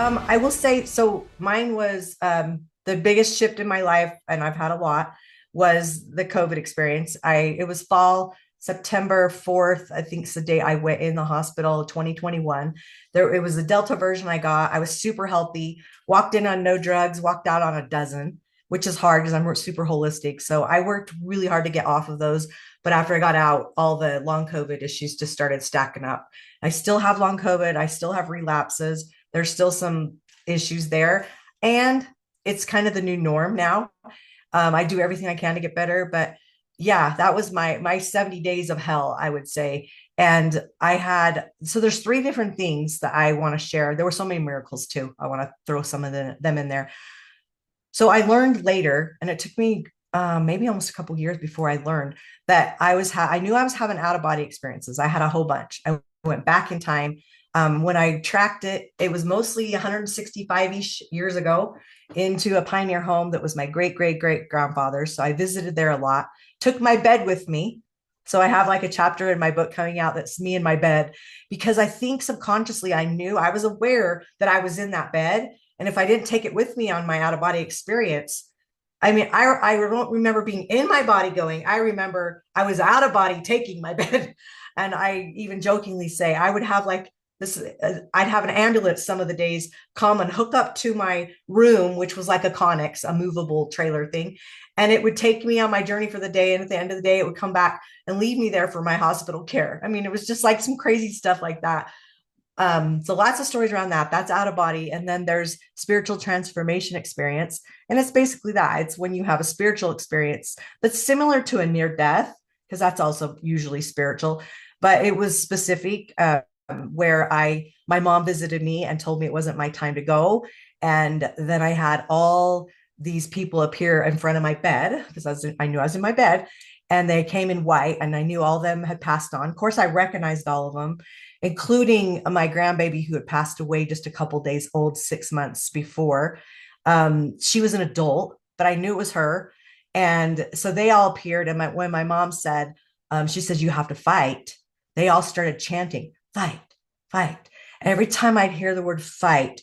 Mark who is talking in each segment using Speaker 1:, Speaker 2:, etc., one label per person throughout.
Speaker 1: I will say, so mine was the biggest shift in my life, and I've had a lot, was the COVID experience. It was fall, September 4th, I think is the day I went in the hospital, 2021. It was the Delta version I got. I was super healthy, walked in on no drugs, walked out on a dozen, which is hard because I'm super holistic. So I worked really hard to get off of those. But after I got out, all the long COVID issues just started stacking up. I still have long COVID. I still have relapses. There's still some issues there. And it's kind of the new norm now. I do everything I can to get better, but yeah, that was my 70 days of hell, I would say. And I had so there's three different things that I want to share. There were so many miracles too. I want to throw some of them in there. So I learned later, and it took me maybe almost a couple years before I learned that I knew I was having out of body experiences. I had a whole bunch. I went back in time. When I tracked it, it was mostly 165-ish years ago into a pioneer home that was my great great great grandfather. So I visited there a lot. Took my bed with me. So I have like a chapter in my book coming out that's me in my bed because I think subconsciously I was aware that I was in that bed, and if I didn't take it with me on my out of body experience, I mean, I don't remember being in my body going. I remember I was out of body taking my bed. And I even jokingly say I would have like this, I'd have an ambulance some of the days come and hook up to my room, which was like a Connex, a movable trailer thing. And it would take me on my journey for the day. And at the end of the day, it would come back and leave me there for my hospital care. I mean, it was just like some crazy stuff like that. So lots of stories around that. That's out of body. And then there's spiritual transformation experience. And it's basically that. It's when you have a spiritual experience that's similar to a near death, because that's also usually spiritual, but it was specific where my mom visited me and told me it wasn't my time to go. And then I had all these people appear in front of my bed because I knew I was in my bed, and they came in white, and I knew all of them had passed on. Of course, I recognized all of them, including my grandbaby who had passed away just a couple days old, 6 months before. She was an adult, but I knew it was her. And so they all appeared. And when my mom said, she says, you have to fight, they all started chanting, fight, fight. And every time I'd hear the word fight,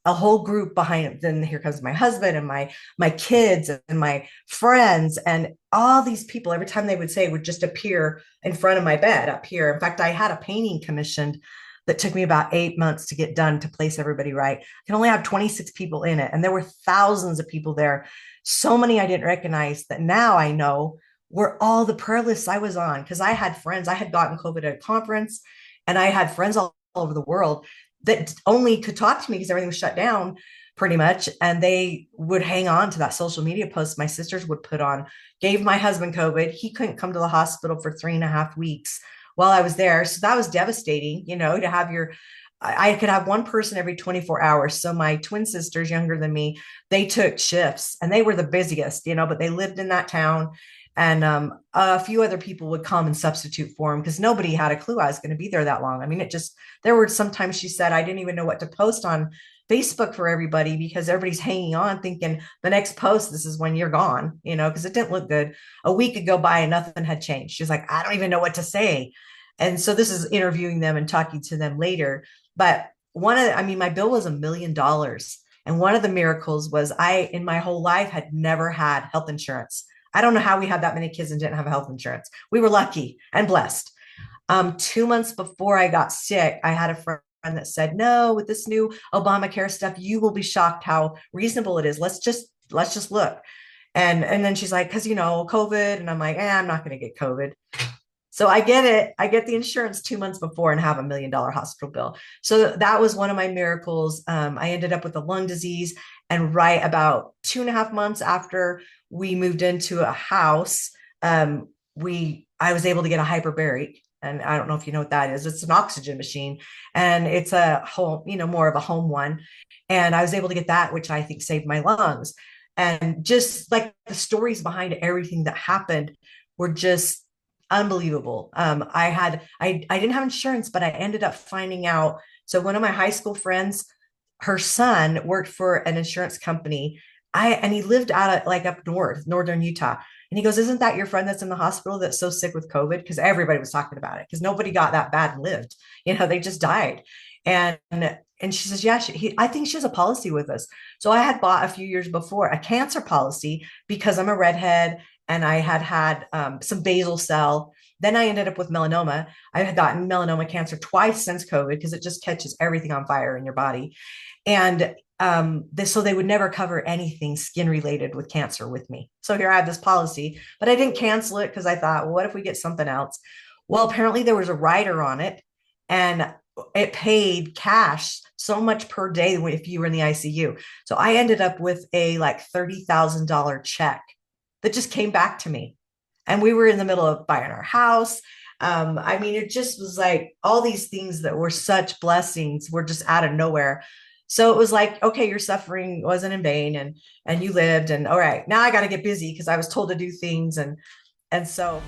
Speaker 1: a whole group behind it. Then here comes my husband and my kids and my friends and all these people. Every time they would say it would just appear in front of my bed up here. In fact, I had a painting commissioned that took me about 8 months to get done to place everybody right. I can only have 26 people in it, and there were thousands of people there. So many I didn't recognize that now I know were all the prayer lists I was on, because I had friends. I had gotten COVID at a conference, and I had friends all over the world that only could talk to me because everything was shut down pretty much. And they would hang on to that social media post my sisters would put on. Gave my husband COVID. He couldn't come to the hospital for 3.5 weeks while I was there. So that was devastating, to have I could have one person every 24 hours. So my twin sisters, younger than me, they took shifts and they were the busiest, but they lived in that town. And a few other people would come and substitute for him because nobody had a clue I was going to be there that long. I mean, there were sometimes she said, I didn't even know what to post on Facebook for everybody because everybody's hanging on thinking the next post, this is when you're gone, because it didn't look good. A week could go by and nothing had changed. She's like, I don't even know what to say. And so this is interviewing them and talking to them later. But my bill was $1 million. And one of the miracles was in my whole life, had never had health insurance. I don't know how we had that many kids and didn't have health insurance. We were lucky and blessed. 2 months before I got sick, I had a friend that said, no, with this new Obamacare stuff, you will be shocked how reasonable it is. Let's just look. And then she's like, because, COVID. And I'm like, I'm not going to get COVID. So I get it. I get the insurance 2 months before and have $1 million hospital bill. So that was one of my miracles. I ended up with a lung disease. And right about 2.5 months after we moved into a house, I was able to get a hyperbaric. And I don't know if you know what that is. It's an oxygen machine, and it's a home, more of a home one. And I was able to get that, which I think saved my lungs. And just like the stories behind everything that happened were just unbelievable. I didn't have insurance, but I ended up finding out. So one of my high school friends, her son worked for an insurance company. And he lived out of like up north, northern Utah. And he goes, isn't that your friend that's in the hospital that's so sick with COVID? Because everybody was talking about it because nobody got that bad and lived. They just died. And And she says, yeah, I think she has a policy with us. So I had bought a few years before a cancer policy because I'm a redhead and I had had some basal cell. Then I ended up with melanoma. I had gotten melanoma cancer twice since COVID because it just catches everything on fire in your body. And so they would never cover anything skin related with cancer with me. So here I have this policy, but I didn't cancel it because I thought, well, what if we get something else? Well, apparently there was a rider on it, and it paid cash so much per day if you were in the ICU. So I ended up with a like $30,000 check that just came back to me. And we were in the middle of buying our house. I mean, it just was like all these things that were such blessings were just out of nowhere. So it was like, okay, your suffering wasn't in vain, and you lived, and all right, now I got to get busy because I was told to do things, and so